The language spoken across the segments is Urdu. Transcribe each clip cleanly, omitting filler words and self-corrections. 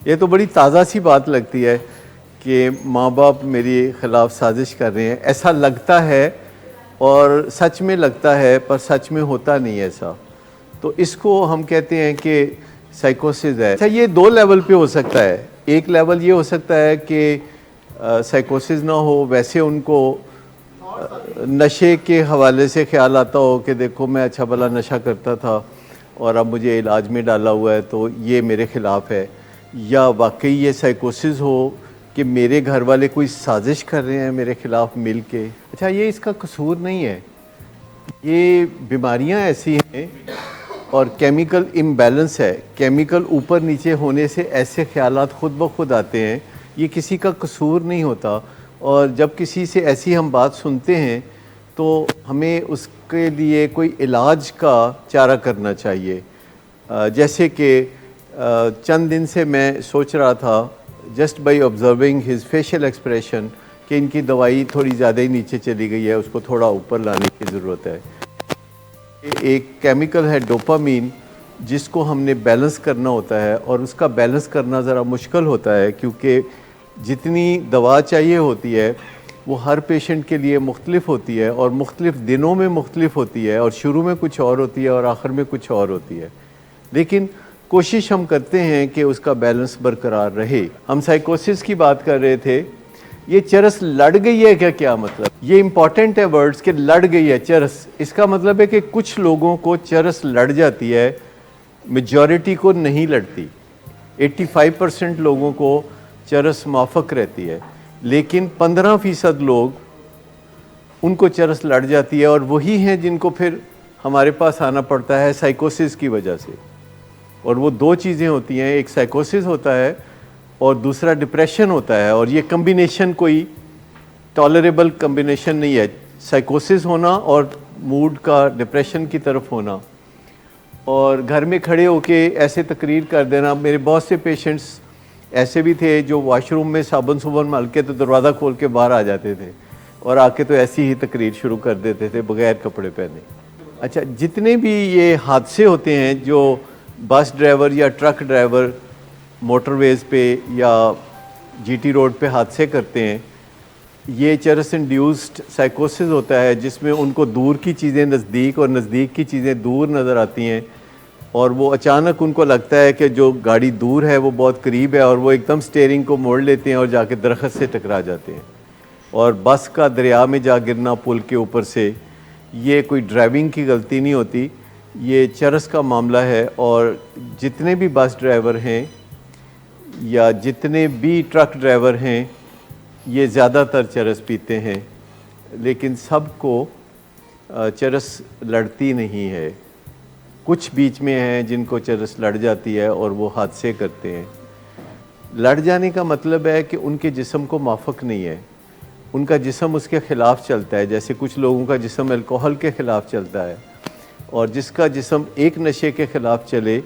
یہ تو بڑی تازہ سی بات لگتی ہے کہ ماں باپ میرے خلاف سازش کر رہے ہیں. ایسا لگتا ہے اور سچ میں لگتا ہے پر سچ میں ہوتا نہیں ایسا. تو اس کو ہم کہتے ہیں کہ سائیکوسس ہے. اچھا یہ دو لیول پہ ہو سکتا ہے. ایک لیول یہ ہو سکتا ہے کہ سائیکوسس نہ ہو, ویسے ان کو نشے کے حوالے سے خیال آتا ہو کہ دیکھو میں اچھا بھلا نشہ کرتا تھا اور اب مجھے علاج میں ڈالا ہوا ہے تو یہ میرے خلاف ہے. یا واقعی یہ سائیکوسس ہو کہ میرے گھر والے کوئی سازش کر رہے ہیں میرے خلاف مل کے. اچھا یہ اس کا قصور نہیں ہے, یہ بیماریاں ایسی ہیں اور کیمیکل امبیلنس ہے. کیمیکل اوپر نیچے ہونے سے ایسے خیالات خود بخود آتے ہیں. یہ کسی کا قصور نہیں ہوتا. اور جب کسی سے ایسی ہم بات سنتے ہیں تو ہمیں اس کے لیے کوئی علاج کا چارہ کرنا چاہیے. جیسے کہ چند دن سے میں سوچ رہا تھا just by observing his facial expression کہ ان کی دوائی تھوڑی زیادہ ہی نیچے چلی گئی ہے, اس کو تھوڑا اوپر لانے کی ضرورت ہے. ایک کیمیکل ہے ڈوپامین جس کو ہم نے بیلنس کرنا ہوتا ہے, اور اس کا بیلنس کرنا ذرا مشکل ہوتا ہے کیونکہ جتنی دوا چاہیے ہوتی ہے وہ ہر پیشنٹ کے لیے مختلف ہوتی ہے اور مختلف دنوں میں مختلف ہوتی ہے, اور شروع میں کچھ اور ہوتی ہے اور آخر میں کچھ اور ہوتی ہے. لیکن کوشش ہم کرتے ہیں کہ اس کا بیلنس برقرار رہے. ہم سائیکوسس کی بات کر رہے تھے. یہ چرس لڑ گئی ہے کیا مطلب؟ یہ امپورٹنٹ ہے ورڈز کہ لڑ گئی ہے چرس. اس کا مطلب ہے کہ کچھ لوگوں کو چرس لڑ جاتی ہے, میجورٹی کو نہیں لڑتی. 85% لوگوں کو چرس موافق رہتی ہے, لیکن 15% لوگ ان کو چرس لڑ جاتی ہے, اور وہی ہیں جن کو پھر ہمارے پاس آنا پڑتا ہے سائیکوسس کی وجہ سے. اور وہ دو چیزیں ہوتی ہیں, ایک سائیکوسس ہوتا ہے اور دوسرا ڈپریشن ہوتا ہے. اور یہ کمبینیشن کوئی ٹالریبل کمبینیشن نہیں ہے, سائیکوسس ہونا اور موڈ کا ڈپریشن کی طرف ہونا. اور گھر میں کھڑے ہو کے ایسے تقریر کر دینا. میرے بہت سے پیشنٹس ایسے بھی تھے جو واش روم میں صابن مل کے تو دروازہ کھول کے باہر آ جاتے تھے اور آ کے تو ایسی ہی تقریر شروع کر دیتے تھے بغیر کپڑے پہنے. اچھا جتنے بھی یہ حادثے ہوتے ہیں جو بس ڈرائیور یا ٹرک ڈرائیور موٹر ویز پہ یا جی ٹی روڈ پہ حادثے کرتے ہیں, یہ چرس انڈیوسڈ سائیکوسس ہوتا ہے جس میں ان کو دور کی چیزیں نزدیک اور نزدیک کی چیزیں دور نظر آتی ہیں, اور وہ اچانک ان کو لگتا ہے کہ جو گاڑی دور ہے وہ بہت قریب ہے, اور وہ ایک دم سٹیئرنگ کو موڑ لیتے ہیں اور جا کے درخت سے ٹکرا جاتے ہیں. اور بس کا دریا میں جا گرنا پل کے اوپر سے, یہ کوئی ڈرائیونگ کی غلطی نہیں ہوتی, یہ چرس کا معاملہ ہے. اور جتنے بھی بس ڈرائیور ہیں یا جتنے بھی ٹرک ڈرائیور ہیں یہ زیادہ تر چرس پیتے ہیں, لیکن سب کو چرس لڑتی نہیں ہے. کچھ بیچ میں ہیں جن کو چرس لڑ جاتی ہے اور وہ حادثے کرتے ہیں. لڑ جانے کا مطلب ہے کہ ان کے جسم کو موافق نہیں ہے, ان کا جسم اس کے خلاف چلتا ہے. جیسے کچھ لوگوں کا جسم الکوہل کے خلاف چلتا ہے, اور جس کا جسم ایک نشے کے خلاف چلے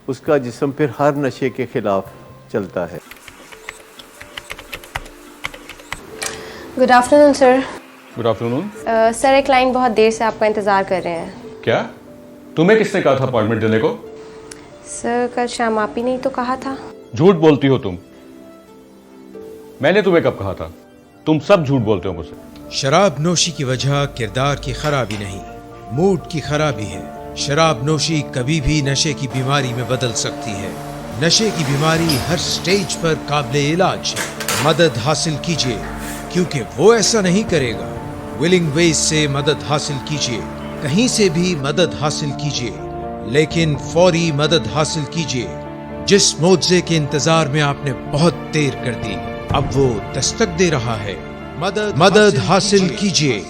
اس کا جسم پھر ہر نشے کے خلاف چلتا ہے. گڈ آفٹر نون سر. گڈ آفٹر نون سر. ایک کلائنٹ بہت دیر سے آپ کا انتظار کر رہے ہیں. کیا تمہیں کس نے کہا تھا اپائنٹمنٹ دینے کو؟ سر کل شام آپ ہی نہیں تو کہا تھا. جھوٹ بولتی ہو تم. میں نے تمہیں کب کہا تھا؟ تم سب جھوٹ بولتے ہو مجھ سے. شراب نوشی کی وجہ کردار کی خرابی نہیں, موڈ کی خرابی ہے. شراب نوشی کبھی بھی نشے کی بیماری میں بدل سکتی ہے. نشے کی بیماری ہر سٹیج پر قابل علاج ہے. مدد حاصل کیجیے کیونکہ وہ ایسا نہیں کرے گا. ولنگ ویز سے مدد حاصل کیجیے, کہیں سے بھی مدد حاصل کیجیے, لیکن فوری مدد حاصل کیجیے. جس معجزے کے انتظار میں آپ نے بہت دیر کر دی اب وہ دستک دے رہا ہے. مدد حاصل کیجیے,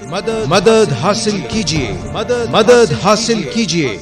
مدد حاصل کیجیے, مدد حاصل کیجیے.